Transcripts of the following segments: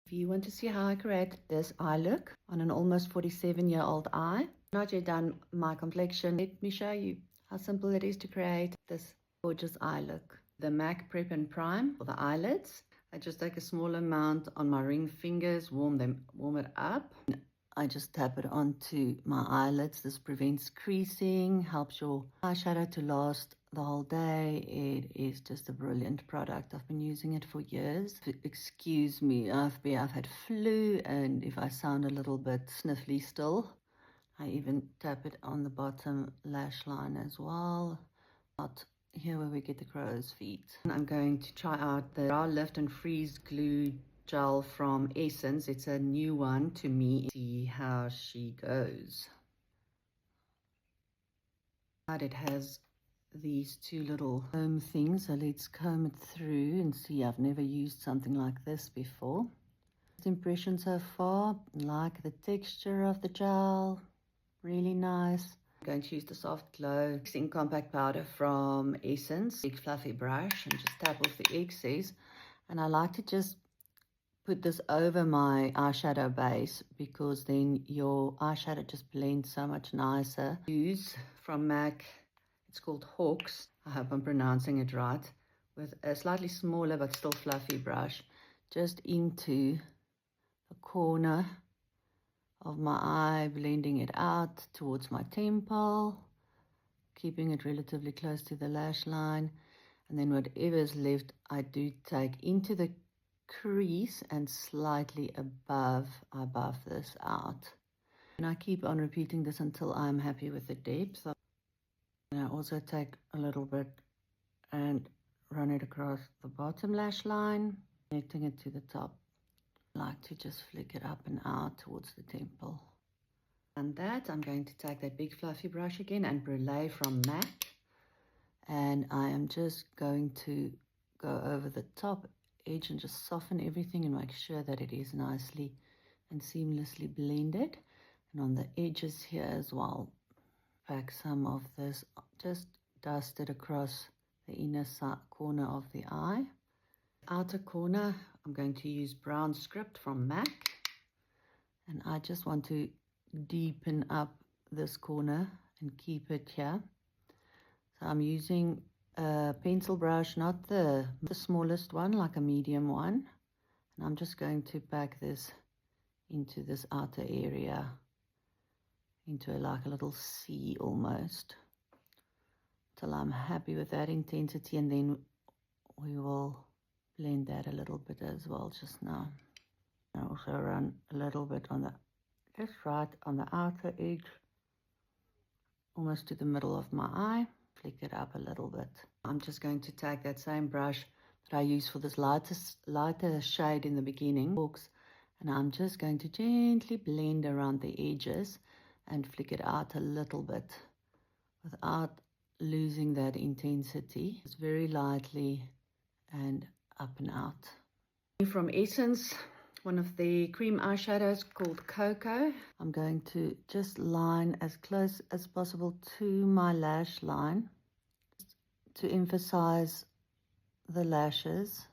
If you want to see how I created this eye look on an almost 47-year-old eye, not yet done my complexion, let me show you how simple it is to create this gorgeous eye look. The MAC Prep and Prime for the eyelids. I just take a small amount on my ring fingers, warm it up. I just tap it onto my eyelids. This prevents creasing, helps your eyeshadow to last the whole day. It is just a brilliant product. I've been using it for years. Excuse me, I've had flu, and if I sound a little bit sniffly still, I even tap it on the bottom lash line as well. Not here where we get the crow's feet. I'm going to try out the Brow Lift and Freeze Glue gel from Essence. It's a new one to me. See how she goes. It has these two little comb things, so let's comb it through and see. I've never used something like this before. First impression so far, like the texture of the gel, really nice. I'm going to use the Soft Glow Mixing Compact Powder from Essence. Big fluffy brush and just tap off the excess. And I like to just put this over my eyeshadow base, because then your eyeshadow just blends so much nicer. Use from MAC, it's called Hawks, I hope I'm pronouncing it right, with a slightly smaller but still fluffy brush, just into the corner of my eye, blending it out towards my temple, keeping it relatively close to the lash line, and then whatever's left I do take into the crease and slightly above this out. And I keep on repeating this until I'm happy with the depth. And I also take a little bit and run it across the bottom lash line, connecting it to the top. I like to just flick it up and out towards the temple. And that, I'm going to take that big fluffy brush again and Brulee from MAC, and I am just going to go over the top edge and just soften everything and make sure that it is nicely and seamlessly blended. And on the edges here as well, pack some of this, just dust it across the inner corner of the eye. Outer corner, I'm going to use Brown Script from MAC, and I just want to deepen up this corner and keep it here. So I'm using a pencil brush, not the smallest one, like a medium one, and I'm just going to pack this into this outer area, into like a little C almost, till I'm happy with that intensity, and then we will blend that a little bit as well just now. I also run a little bit on the, just right on the outer edge, almost to the middle of my eye. Flick it up a little bit. I'm just going to take that same brush that I use for this lighter shade in the beginning, and I'm just going to gently blend around the edges and flick it out a little bit without losing that intensity. It's very lightly and up and out. From Essence, one of the cream eyeshadows called Cocoa. I'm going to just line as close as possible to my lash line to emphasize the lashes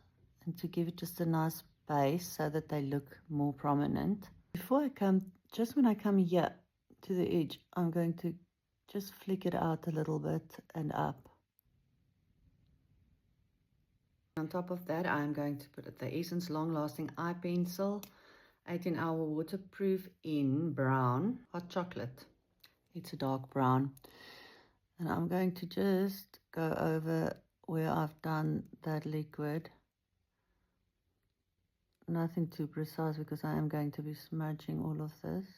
and to give it just a nice base so that they look more prominent. Before I come, just when I come here to the edge, I'm going to just flick it out a little bit and up. On top of that, I'm going to put the Essence Long Lasting Eye Pencil, 18-hour waterproof in brown, hot chocolate. It's a dark brown. And I'm going to just go over where I've done that liquid. Nothing too precise, because I am going to be smudging all of this.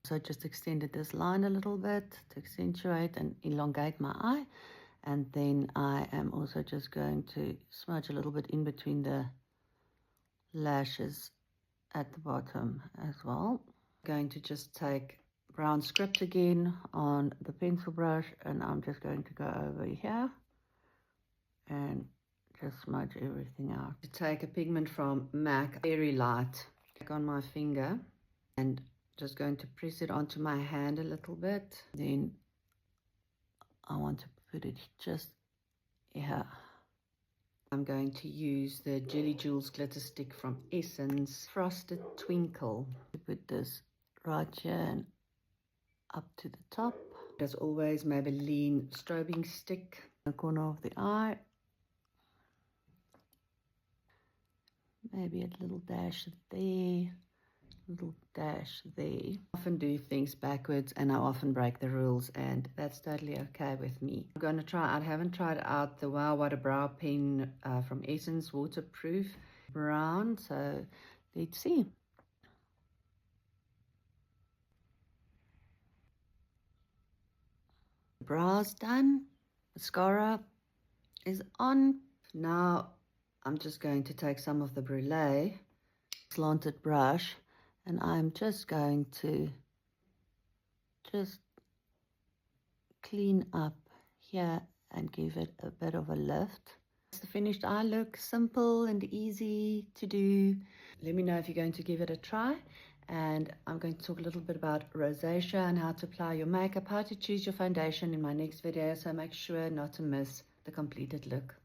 So I just extended this line a little bit to accentuate and elongate my eye. And then I am also just going to smudge a little bit in between the lashes at the bottom as well. I'm going to just take Brown Script again on the pencil brush, and I'm just going to go over here and just smudge everything out. To take a pigment from MAC, very light, on my finger, and Just going to press it onto my hand a little bit. Then I want to put it just here. I'm going to use the Jelly Jewels glitter stick from Essence Frosted Twinkle. Put this right here and up to the top. As always, Maybelline strobing stick in the corner of the eye. Maybe a little dash there, little dash there. I often do things backwards and I often break the rules, and that's totally okay with me. I'm going to try, I haven't tried out the Wow What a Brow pen from Essence, waterproof brown, so let's see. Brows done, mascara is on. Now I'm just going to take some of the Brulee slanted brush and I'm just going to just clean up here and give it a bit of a lift. The finished eye look, simple and easy to do. Let me know if you're going to give it a try, and I'm going to talk a little bit about rosacea and how to apply your makeup, how to choose your foundation in my next video, so make sure not to miss the completed look.